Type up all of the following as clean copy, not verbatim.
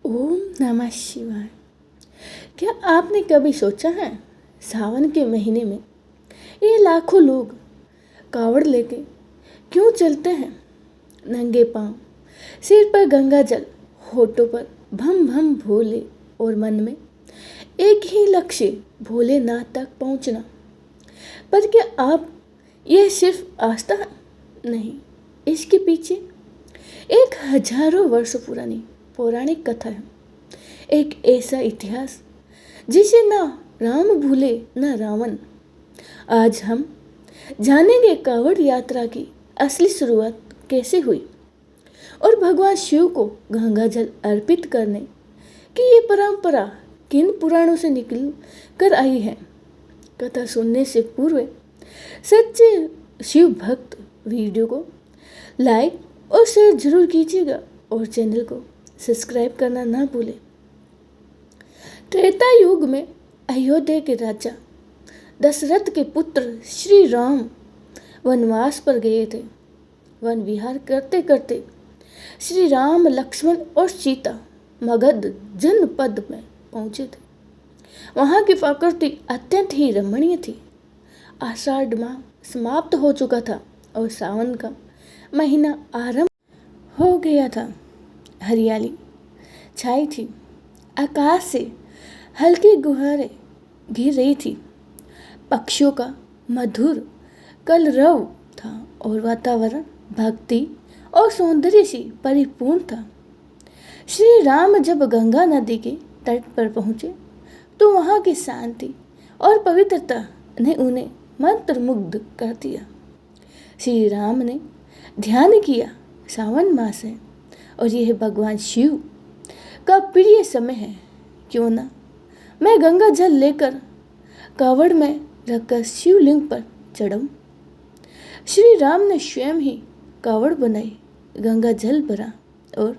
ओम नमः शिवाय। क्या आपने कभी सोचा है सावन के महीने में ये लाखों लोग कावड़ लेके क्यों चलते हैं? नंगे पांव, सिर पर गंगा जल, होठों पर भम भम भोले और मन में एक ही लक्ष्य, भोलेनाथ तक पहुंचना। पर क्या आप यह सिर्फ आस्था है? नहीं, इसके पीछे एक हजारों वर्ष पुरानी पौराणिक कथा है। एक ऐसा इतिहास जिसे ना राम भूले ना रावण। आज हम जानेंगे कांवड़ यात्रा की असली शुरुआत कैसे हुई और भगवान शिव को गंगा जल अर्पित करने की ये परंपरा किन पुराणों से निकल कर आई है। कथा सुनने से पूर्व सच्चे शिव भक्त वीडियो को लाइक और शेयर जरूर कीजिएगा और चैनल को सब्सक्राइब करना ना भूलें। त्रेता युग में अयोध्या के राजा दशरथ के पुत्र श्री राम वनवास पर गए थे। वन विहार करते करते श्री राम, लक्ष्मण और सीता मगध जनपद में पहुंचे थे। वहां की प्रकृति अत्यंत ही रमणीय थी। आषाढ़ माह समाप्त हो चुका था और सावन का महीना आरंभ हो गया था। हरियाली छाई थी, आकाश से हल्की गुहारें गिर रही थी, पक्षियों का मधुर कलरव था और वातावरण भक्ति और सौंदर्य से परिपूर्ण था। श्री राम जब गंगा नदी के तट पर पहुंचे तो वहां की शांति और पवित्रता ने उन्हें मंत्रमुग्ध कर दिया। श्री राम ने ध्यान किया, सावन मास है और यह भगवान शिव का प्रिय समय है। क्यों ना मैं गंगा जल लेकर कावड़ में रखकर शिवलिंग पर चढ़ूं। श्री राम ने स्वयं ही कावड़ बनाई, गंगा जल भरा और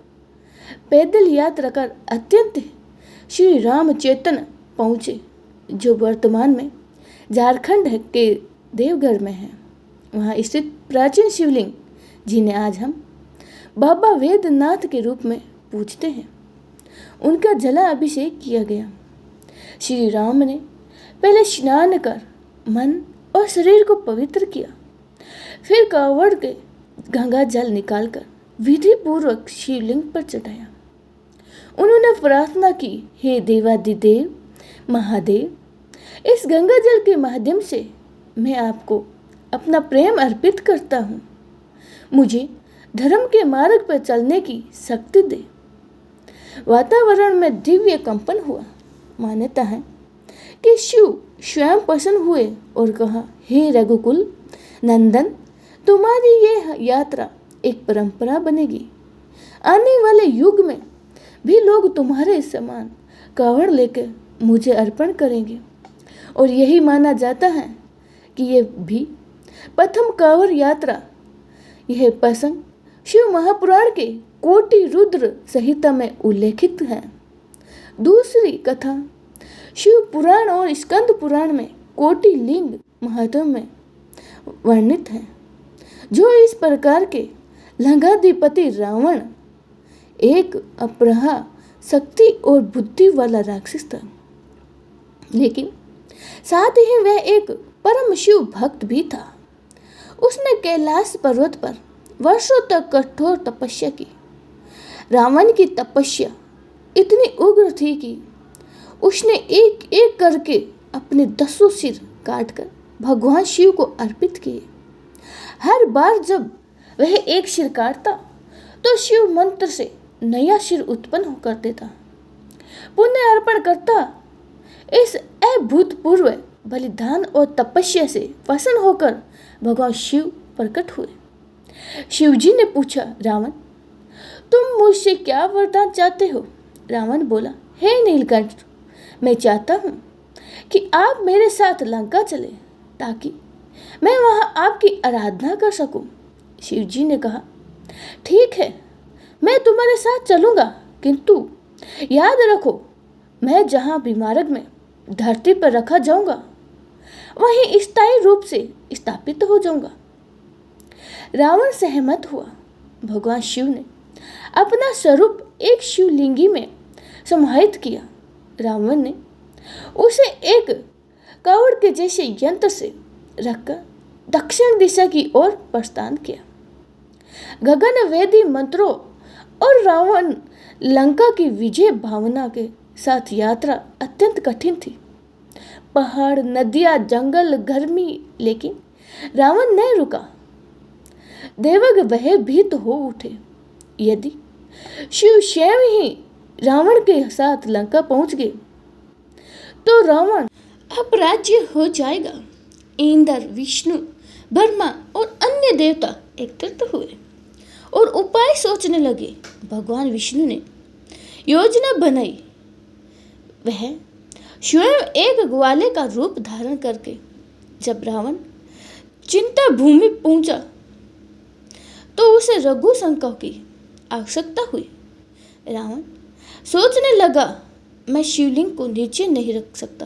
पैदल यात्रा कर अत्यंत श्री राम चेतन पहुँचे, जो वर्तमान में झारखंड के देवघर में है। वहाँ स्थित प्राचीन शिवलिंग, जिन्हें आज हम बाबा वेदनाथ के रूप में पूजते हैं, उनका जला अभिषेक किया गया। श्री राम ने पहले स्नान कर मन और शरीर को पवित्र किया, फिर कांवड़ के गंगा जल निकालकर विधि पूर्वक शिवलिंग पर चढ़ाया। उन्होंने प्रार्थना की, हे देवादिदेव महादेव, इस गंगा जल के माध्यम से मैं आपको अपना प्रेम अर्पित करता हूँ। मुझे धर्म के मार्ग पर चलने की शक्ति दे। वातावरण में दिव्य कंपन हुआ। मान्यता है कि शिव स्वयं प्रसन्न हुए और कहा, हे रघुकुल नंदन, तुम्हारी ये यात्रा एक परंपरा बनेगी। आने वाले युग में भी लोग तुम्हारे समान कावड़ लेकर मुझे अर्पण करेंगे और यही माना जाता है कि यह भी प्रथम कांवड़ यात्रा। यह प्रसंग शिव महापुराण के कोटि रुद्र संहिता में उल्लेखित है। दूसरी कथा शिव पुराण और स्कंद पुराण में कोटि लिंग महत्व में वर्णित है, जो इस प्रकार के लंकाधिपति रावण एक अपराह शक्ति और बुद्धि वाला राक्षस था, लेकिन साथ ही वह एक परम शिव भक्त भी था। उसने कैलाश पर्वत पर वर्षों तक कठोर तपस्या की। रावण की तपस्या इतनी उग्र थी कि उसने एक एक करके अपने 10 सिर काटकर भगवान शिव को अर्पित किए। हर बार जब वह एक सिर काटता तो शिव मंत्र से नया सिर उत्पन्न कर देता। पुण्य अर्पण करता। इस अभूतपूर्व बलिदान और तपस्या से प्रसन्न होकर भगवान शिव प्रकट हुए। शिवजी ने पूछा, रावण, तुम मुझसे क्या वरदान चाहते हो? रावण बोला, हे नीलकंठ, मैं चाहता हूँ कि आप मेरे साथ लंका चले ताकि मैं वहाँ आपकी आराधना कर सकूं। शिवजी ने कहा, ठीक है, मैं तुम्हारे साथ चलूँगा, किंतु याद रखो, मैं जहाँ भी मार्ग में धरती पर रखा जाऊँगा वहीं स्थायी रूप से स्थापित हो जाऊँगा। रावण सहमत हुआ। भगवान शिव ने अपना स्वरूप एक शिवलिंगी में समाहित किया। रावण ने उसे एक कावड़ के जैसे यंत्र से रखकर दक्षिण दिशा की ओर प्रस्थान किया। गगन वेदी मंत्रों और रावण लंका की विजय भावना के साथ यात्रा अत्यंत कठिन थी। पहाड़, नदियां, जंगल, गर्मी, लेकिन रावण नहीं रुका। देवग भयभीत हो उठे। यदि शिव स्वयं ही रावण के साथ लंका पहुंच गए तो रावण अपराज्य हो जाएगा। इंद्र, विष्णु, ब्रह्मा और अन्य देवता एकत्रित हुए और उपाय सोचने लगे। भगवान विष्णु ने योजना बनाई। वह स्वयं एक ग्वाले का रूप धारण करके जब रावण चिंता भूमि पहुंचा तो उसे रघु शंकर की आवश्यकता हुई। रावण सोचने लगा, मैं शिवलिंग को नीचे नहीं रख सकता।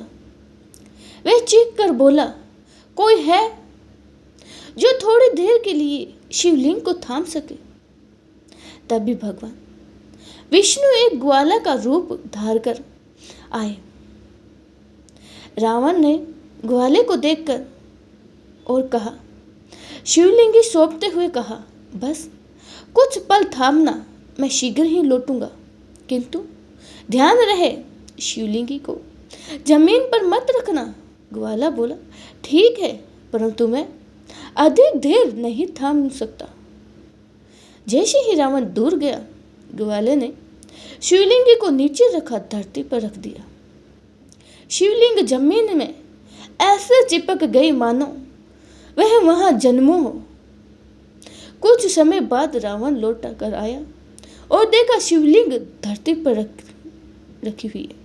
वह चीख कर बोला, कोई है जो थोड़ी देर के लिए शिवलिंग को थाम सके। तभी भगवान विष्णु एक ग्वाला का रूप धार कर आए। रावण ने ग्वाले को देखकर और कहा, शिवलिंग सौंपते हुए कहा, बस कुछ पल थामना, मैं शीघ्र ही लौटूंगा, किंतु ध्यान रहे शिवलिंगी को जमीन पर मत रखना। ग्वाला बोला, ठीक है, परंतु मैं अधिक देर नहीं थाम सकता। जैसे ही रावण दूर गया, ग्वाले ने शिवलिंग को नीचे रखा धरती पर रख दिया। शिवलिंग जमीन में ऐसे चिपक गई मानो वह वहां जन्मों हो। कुछ समय बाद रावण लौटा कर आया और देखा शिवलिंग धरती पर रखी हुई है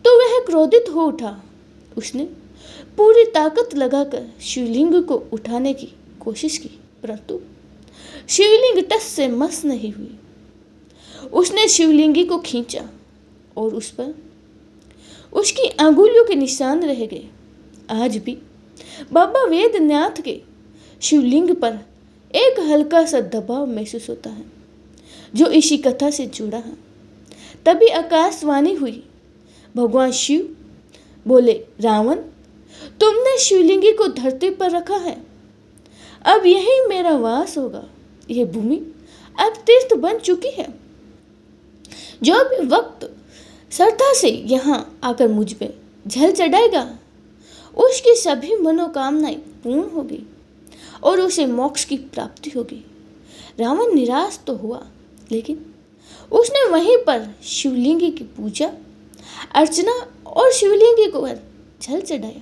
तो वह क्रोधित हो उठा। उसने पूरी ताकत लगाकर शिवलिंग को उठाने की कोशिश की, परंतु शिवलिंग टस से मस नहीं हुई। उसने शिवलिंगी को खींचा और उस पर उसकी अंगुलियों के निशान रह गए। आज भी बाबा वेदनाथ के शिवलिंग पर एक हल्का सा दबाव महसूस होता है जो इसी कथा से जुड़ा है। तभी आकाशवाणी हुई। भगवान शिव बोले, रावण, तुमने शिवलिंगी को धरती पर रखा है, अब यही मेरा वास होगा। यह भूमि अब तीर्थ बन चुकी है। जो भी वक्त श्रद्धा से यहाँ आकर मुझ पे जल चढ़ाएगा उसकी सभी मनोकामनाएं पूर्ण होगी और उसे मोक्ष की प्राप्ति होगी। रावण निराश तो हुआ, लेकिन उसने वहीं पर शिवलिंगी की पूजा अर्चना और शिवलिंगी को जल चढ़ाया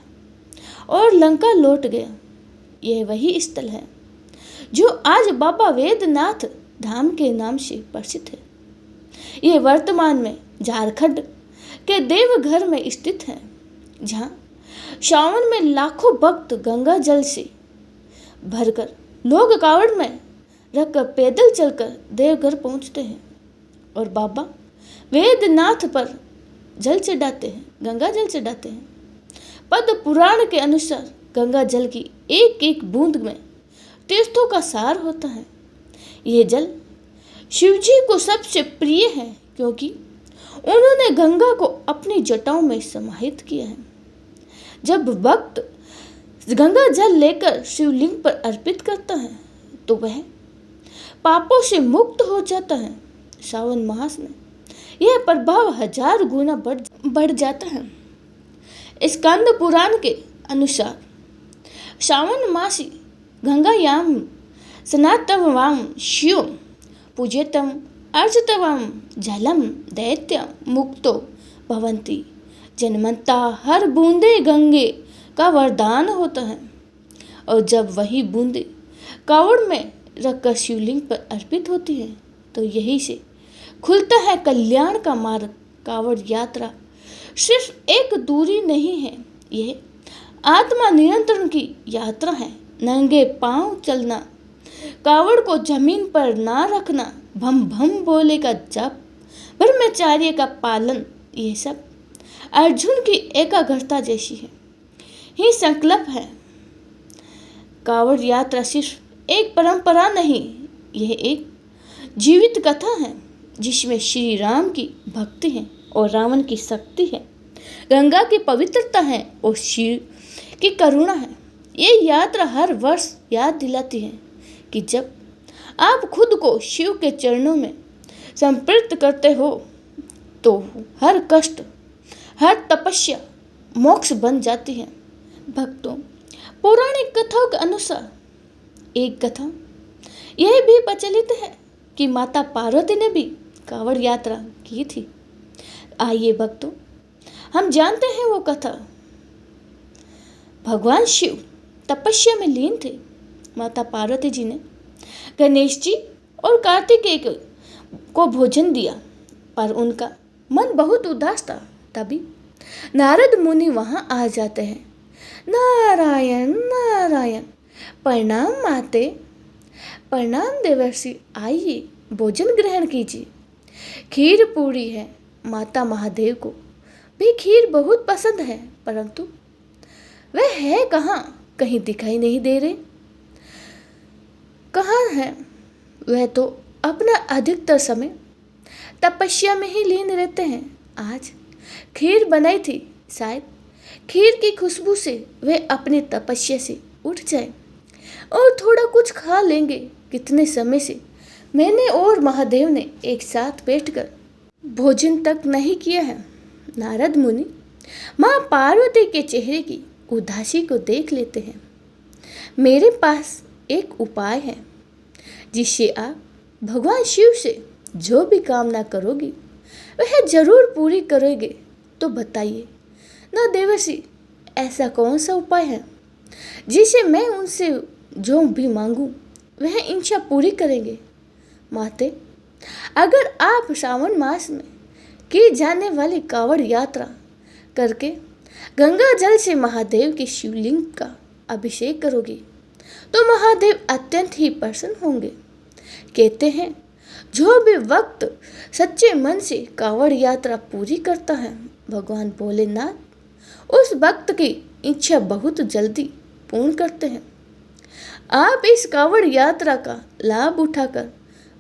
और लंका लौट गया। यह वही स्थल है जो आज बाबा वेदनाथ धाम के नाम से प्रसिद्ध है। यह वर्तमान में झारखंड के देवघर में स्थित है, जहाँ श्रावण में लाखों भक्त गंगा जल से भरकर लोग कावड़ में रखकर पैदल चलकर देवघर पहुँचते हैं और बाबा वेदनाथ पर जल चढ़ाते हैं, गंगा जल चढ़ाते हैं। पद्म पुराण के अनुसार गंगा जल की एक एक बूंद में तीर्थों का सार होता है। यह जल शिवजी को सबसे प्रिय है क्योंकि उन्होंने गंगा को अपनी जटाओं में समाहित किया है। जब भक्त गंगा जल लेकर शिवलिंग पर अर्पित करता है तो वह पापों से मुक्त हो जाता है। सावन मास में यह प्रभाव 1000 गुना बढ़ जाता है। स्कंद पुराण के अनुसार श्रावण मासी गंगायाम स्नातवाम शिव पूजितम अर्चितवाम जलम दैत्य मुक्तो भवंती। जन्मता हर बूंदे गंगे का वरदान होता है और जब वही बूंदे कावड़ में रखकर शिवलिंग पर अर्पित होती है तो यही से खुलता है कल्याण का मार्ग। कावड़ यात्रा सिर्फ एक दूरी नहीं है, यह आत्मा नियंत्रण की यात्रा है। नंगे पांव चलना, कावड़ को जमीन पर ना रखना, भम भम बोले का जप, ब्रह्मचर्य का पालन, ये सब अर्जुन की एकाग्रता जैसी है ही संकल्प है। कावड़ यात्रा सिर्फ एक परंपरा नहीं, यह एक जीवित कथा है। जिसमें श्री राम की भक्ति है और रावण की शक्ति है, गंगा की पवित्रता है और शिव की करुणा है। ये यात्रा हर वर्ष याद दिलाती है कि जब आप खुद को शिव के चरणों में समर्पित करते हो तो हर कष्ट, हर तपस्या मोक्ष बन जाती है। भक्तों, पौराणिक कथाओं के अनुसार एक कथा यह भी प्रचलित है कि माता पार्वती ने भी कांवड़ यात्रा की थी। आइए भक्तों, हम जानते हैं वो कथा। भगवान शिव तपस्या में लीन थे। माता पार्वती जी ने गणेश जी और कार्तिकेय को भोजन दिया, पर उनका मन बहुत उदास था। तभी नारद मुनि वहां आ जाते हैं। नारायण नारायण, प्रणाम माते, प्रणाम देवर्षि, आइए भोजन ग्रहण कीजिए। खीर पूरी है। माता महादेव को भी खीर बहुत पसंद है, परंतु वह है कहाँ, कहीं दिखाई नहीं दे रहे। कहाँ है वह? तो अपना अधिकतर समय तपस्या में ही लीन रहते हैं। आज खीर बनाई थी, शायद खीर की खुशबू से वे अपनी तपस्या से उठ जाए और थोड़ा कुछ खा लेंगे। कितने समय से मैंने और महादेव ने एक साथ बैठकर भोजन तक नहीं किया है। नारद मुनि माँ पार्वती के चेहरे की उदासी को देख लेते हैं। मेरे पास एक उपाय है जिससे आप भगवान शिव से जो भी कामना करोगी वह जरूर पूरी करोगे। तो बताइए ना देवर्षि, ऐसा कौन सा उपाय है जिसे मैं उनसे जो भी मांगूं वह इच्छा पूरी करेंगे? माते, अगर आप श्रावण मास में की जाने वाली कांवड़ यात्रा करके गंगा जल से महादेव के शिवलिंग का अभिषेक करोगी तो महादेव अत्यंत ही प्रसन्न होंगे। कहते हैं जो भी वक्त सच्चे मन से कांवड़ यात्रा पूरी करता है, भगवान भोलेनाथ उस भक्त की इच्छा बहुत जल्दी पूर्ण करते हैं। आप इस कांवड़ यात्रा का लाभ उठाकर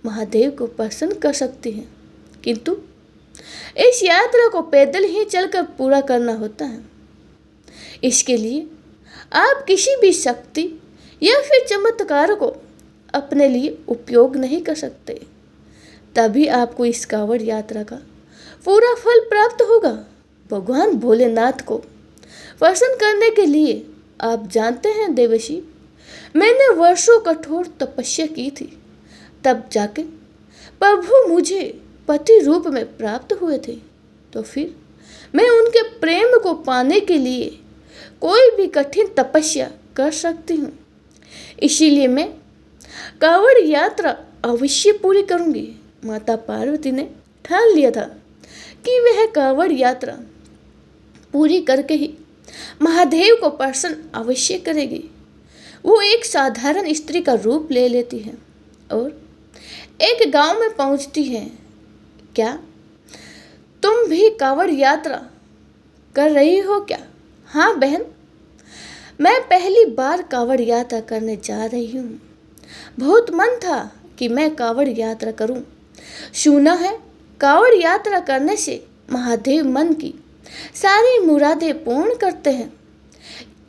महादेव को प्रसन्न कर सकती हैं, किंतु इस यात्रा को पैदल ही चलकर पूरा करना होता है। इसके लिए आप किसी भी शक्ति या फिर चमत्कार को अपने लिए उपयोग नहीं कर सकते। तभी आपको इस कांवड़ यात्रा का पूरा फल प्राप्त होगा। भगवान भोलेनाथ को प्रसन्न करने के लिए आप जानते हैं देवर्षि, मैंने वर्षों कठोर तपस्या की थी, तब जाके प्रभु मुझे पति रूप में प्राप्त हुए थे। तो फिर मैं उनके प्रेम को पाने के लिए कोई भी कठिन तपस्या कर सकती हूँ। इसीलिए मैं कांवड़ यात्रा अवश्य पूरी करूँगी। माता पार्वती ने ठान लिया था कि वह कांवड़ यात्रा पूरी करके ही महादेव को प्रसन्न अवश्य करेगी। वो एक साधारण स्त्री का रूप ले लेती है और एक गांव में पहुंचती है। क्या तुम भी कांवड़ यात्रा कर रही हो क्या? हाँ बहन, मैं पहली बार कांवड़ यात्रा करने जा रही हूँ। बहुत मन था कि मैं कांवड़ यात्रा करूँ। सुना है कांवड़ यात्रा करने से महादेव मन की सारी मुरादें पूर्ण करते हैं।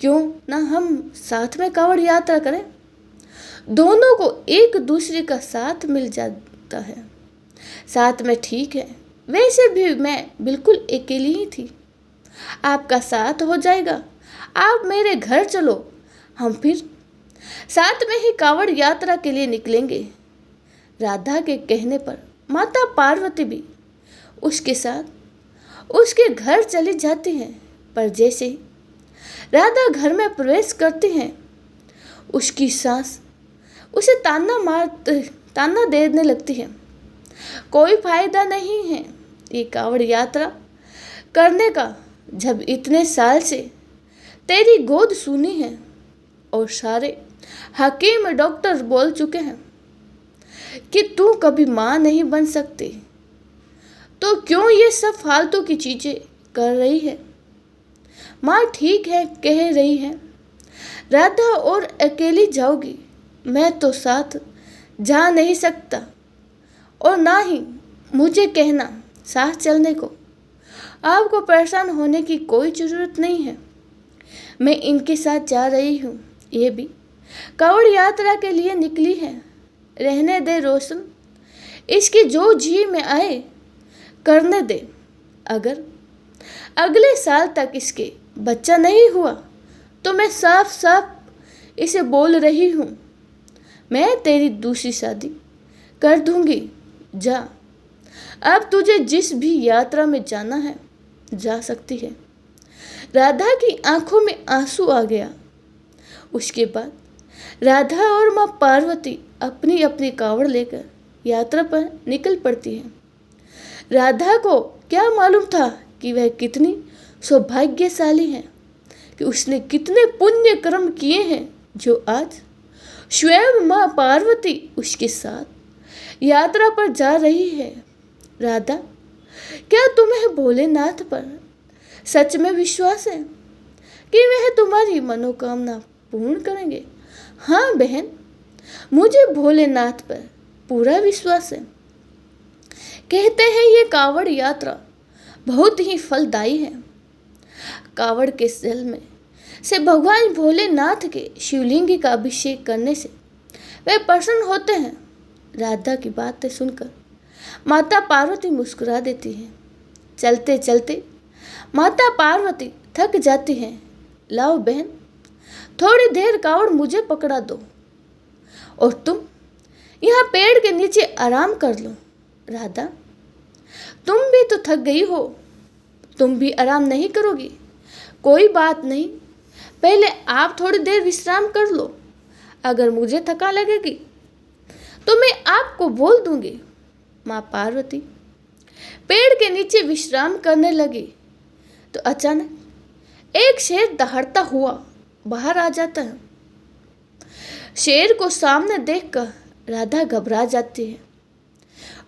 क्यों ना हम साथ में कांवड़ यात्रा करें? दोनों को एक दूसरे का साथ मिल जाता है। साथ में ठीक है, वैसे भी मैं बिल्कुल अकेली ही थी। आपका साथ हो जाएगा। आप मेरे घर चलो, हम फिर साथ में ही कांवड़ यात्रा के लिए निकलेंगे। राधा के कहने पर माता पार्वती भी उसके साथ उसके घर चली जाती हैं। पर जैसे ही राधा घर में प्रवेश करती हैं, उसकी सास उसे ताना देने लगती है। कोई फायदा नहीं है ये कांवड़ यात्रा करने का, जब इतने साल से तेरी गोद सुनी है और सारे हकीम डॉक्टर बोल चुके हैं कि तू कभी माँ नहीं बन सकती, तो क्यों ये सब फालतू की चीज़ें कर रही है? माँ ठीक है कह रही है, राधा और अकेली जाओगी, मैं तो साथ जा नहीं सकता और ना ही मुझे कहना साथ चलने को। आपको परेशान होने की कोई ज़रूरत नहीं है। मैं इनके साथ जा रही हूँ। ये भी कांवड़ यात्रा के लिए निकली है। रहने दे रोशन, इसकी जो जी में आए करने दे। अगर अगले साल तक इसके बच्चा नहीं हुआ तो मैं साफ साफ इसे बोल रही हूँ, मैं तेरी दूसरी शादी कर दूंगी। जा, अब तुझे जिस भी यात्रा में जाना है जा सकती है। राधा की आंखों में आंसू आ गया। उसके बाद राधा और माँ पार्वती अपनी अपनी कांवड़ लेकर यात्रा पर निकल पड़ती है। राधा को क्या मालूम था कि वह कितनी सौभाग्यशाली है, कि उसने कितने पुण्य कर्म किए हैं जो आज स्वयं माँ पार्वती उसके साथ यात्रा पर जा रही है। राधा, क्या तुम्हें भोलेनाथ पर सच में विश्वास है कि वह तुम्हारी मनोकामना पूर्ण करेंगे? हाँ बहन, मुझे भोलेनाथ पर पूरा विश्वास है। कहते हैं ये कांवड़ यात्रा बहुत ही फलदायी है। कांवड़ के जल में से भगवान भोलेनाथ के शिवलिंग का अभिषेक करने से वे प्रसन्न होते हैं। राधा की बातें सुनकर माता पार्वती मुस्कुरा देती है। चलते चलते माता पार्वती थक जाती हैं। लाओ बहन, थोड़ी देर कांवड़ मुझे पकड़ा दो और तुम यहाँ पेड़ के नीचे आराम कर लो। राधा, तुम भी तो थक गई हो, तुम भी आराम नहीं करोगी? कोई बात नहीं, पहले आप थोड़ी देर विश्राम कर लो। अगर मुझे थका लगेगी तो मैं आपको बोल दूंगी। माँ पार्वती पेड़ के नीचे विश्राम करने लगी तो अचानक एक शेर दहाड़ता हुआ बाहर आ जाता है। शेर को सामने देखकर राधा घबरा जाती है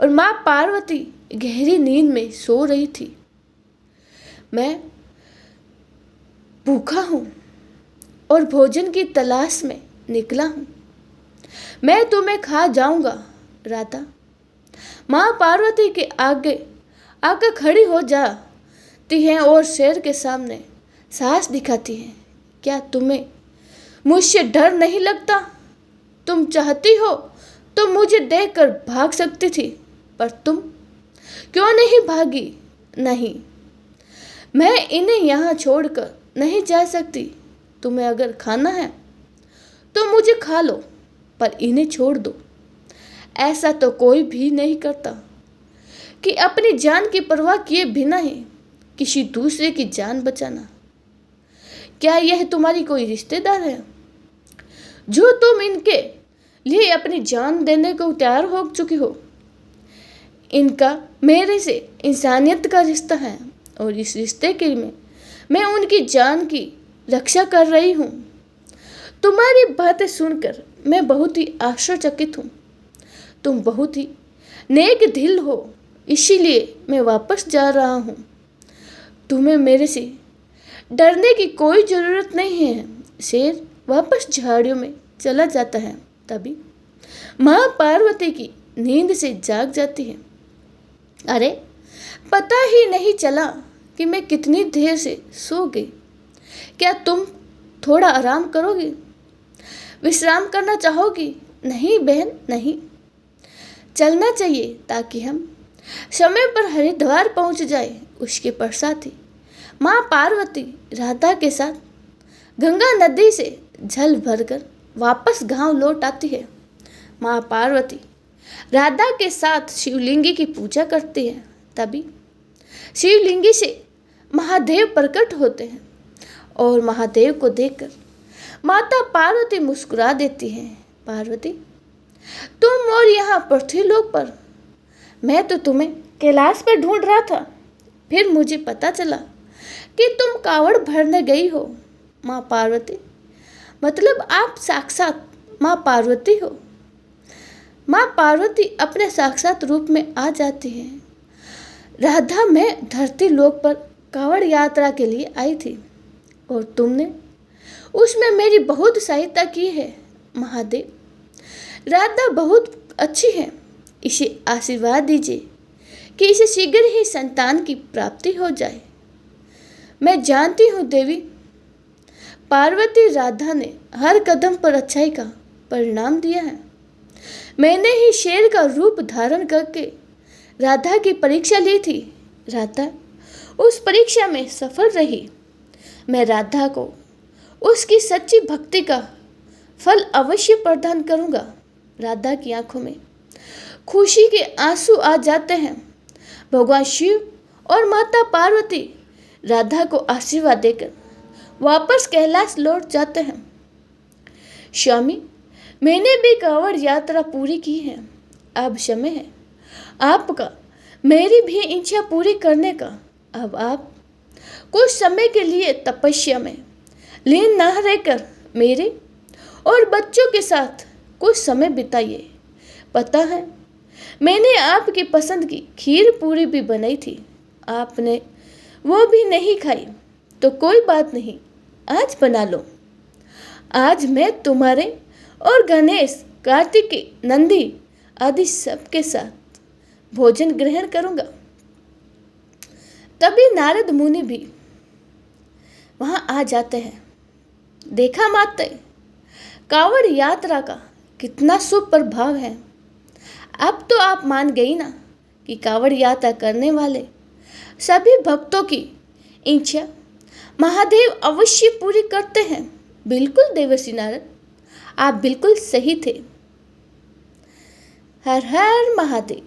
और माँ पार्वती गहरी नींद में सो रही थी। मैं भूखा हूँ और भोजन की तलाश में निकला हूँ, मैं तुम्हें खा जाऊंगा। राधा माँ पार्वती के आगे आकर खड़ी हो जाती हैं और शेर के सामने साहस दिखाती हैं। क्या तुम्हें मुझसे डर नहीं लगता? तुम चाहती हो तो मुझे देखकर भाग सकती थी, पर तुम क्यों नहीं भागी? नहीं, मैं इन्हें यहाँ छोड़कर नहीं जा सकती। तुम्हें अगर खाना है तो मुझे खा लो, पर इन्हें छोड़ दो। ऐसा तो कोई भी नहीं करता कि अपनी जान की परवाह किए बिना ही किसी दूसरे की जान बचाना। क्या यह तुम्हारी कोई रिश्तेदार है जो तुम इनके लिए अपनी जान देने को तैयार हो चुकी हो? इनका मेरे से इंसानियत का रिश्ता है और इस रिश्ते के में मैं उनकी जान की रक्षा कर रही हूँ। तुम्हारी बातें सुनकर मैं बहुत ही आश्चर्यचकित हूँ। तुम बहुत ही नेक दिल हो, इसीलिए मैं वापस जा रहा हूँ। तुम्हें मेरे से डरने की कोई ज़रूरत नहीं है। शेर वापस झाड़ियों में चला जाता है। तभी माँ पार्वती की नींद से जाग जाती है। अरे, पता ही नहीं चला कि मैं कितनी देर से सो गई। क्या तुम थोड़ा आराम करोगी? विश्राम करना चाहोगी? नहीं बहन, नहीं, चलना चाहिए ताकि हम समय पर हरिद्वार पहुंच जाए। उसके पश्चात ही माँ पार्वती राधा के साथ गंगा नदी से जल भरकर वापस गांव लौट आती है। माँ पार्वती राधा के साथ शिवलिंगी की पूजा करती है। तभी शिवलिंगी से महादेव प्रकट होते हैं और महादेव को देखकर माता पार्वती मुस्कुरा देती हैं। पार्वती, तुम और यहाँ पृथ्वीलोक पर, मैं तो तुम्हें कैलाश पर ढूंढ रहा था। फिर मुझे पता चला कि तुम कांवड़ भरने गई हो। माँ पार्वती, मतलब आप साक्षात माँ पार्वती हो। माँ पार्वती अपने साक्षात रूप में आ जाती है। राधा, मैं धरती लोक पर कांवड़ यात्रा के लिए आई थी और तुमने उसमें मेरी बहुत सहायता की है। महादेव, राधा बहुत अच्छी है, इसे आशीर्वाद दीजिए कि इसे शीघ्र ही संतान की प्राप्ति हो जाए। मैं जानती हूँ देवी, पार्वती राधा ने हर कदम पर अच्छाई का परिणाम दिया है। मैंने ही शेर का रूप धारण करके राधा की परीक्षा ली थी। राधा उस परीक्षा में सफल रही। मैं राधा को उसकी सच्ची भक्ति का फल अवश्य प्रदान करूंगा। राधा की आंखों में खुशी के आंसू आ जाते हैं। भगवान शिव और माता पार्वती राधा को आशीर्वाद देकर वापस कैलाश लौट जाते हैं। स्वामी, मैंने भी कांवड़ यात्रा पूरी की है। अब समय है आपका मेरी भी इच्छा पूरी करने का। अब आप कुछ समय के लिए तपस्या में लीन न रहकर मेरे और बच्चों के साथ कुछ समय बिताइए। पता है, मैंने आपकी पसंद की खीर पूरी भी बनाई थी। आपने वो भी नहीं खाई तो कोई बात नहीं, आज बना लो। आज मैं तुम्हारे और गणेश, कार्तिकेय, नंदी आदि सबके साथ भोजन ग्रहण करूंगा। तभी नारद मुनि भी वहां आ जाते हैं। देखा माते, कांवड़ यात्रा का कितना शुभ प्रभाव है। अब तो आप मान गई ना कि कांवड़ यात्रा करने वाले सभी भक्तों की इच्छा महादेव अवश्य पूरी करते हैं। बिल्कुल देवर्षि नारद, आप बिल्कुल सही थे। हर हर महादेव।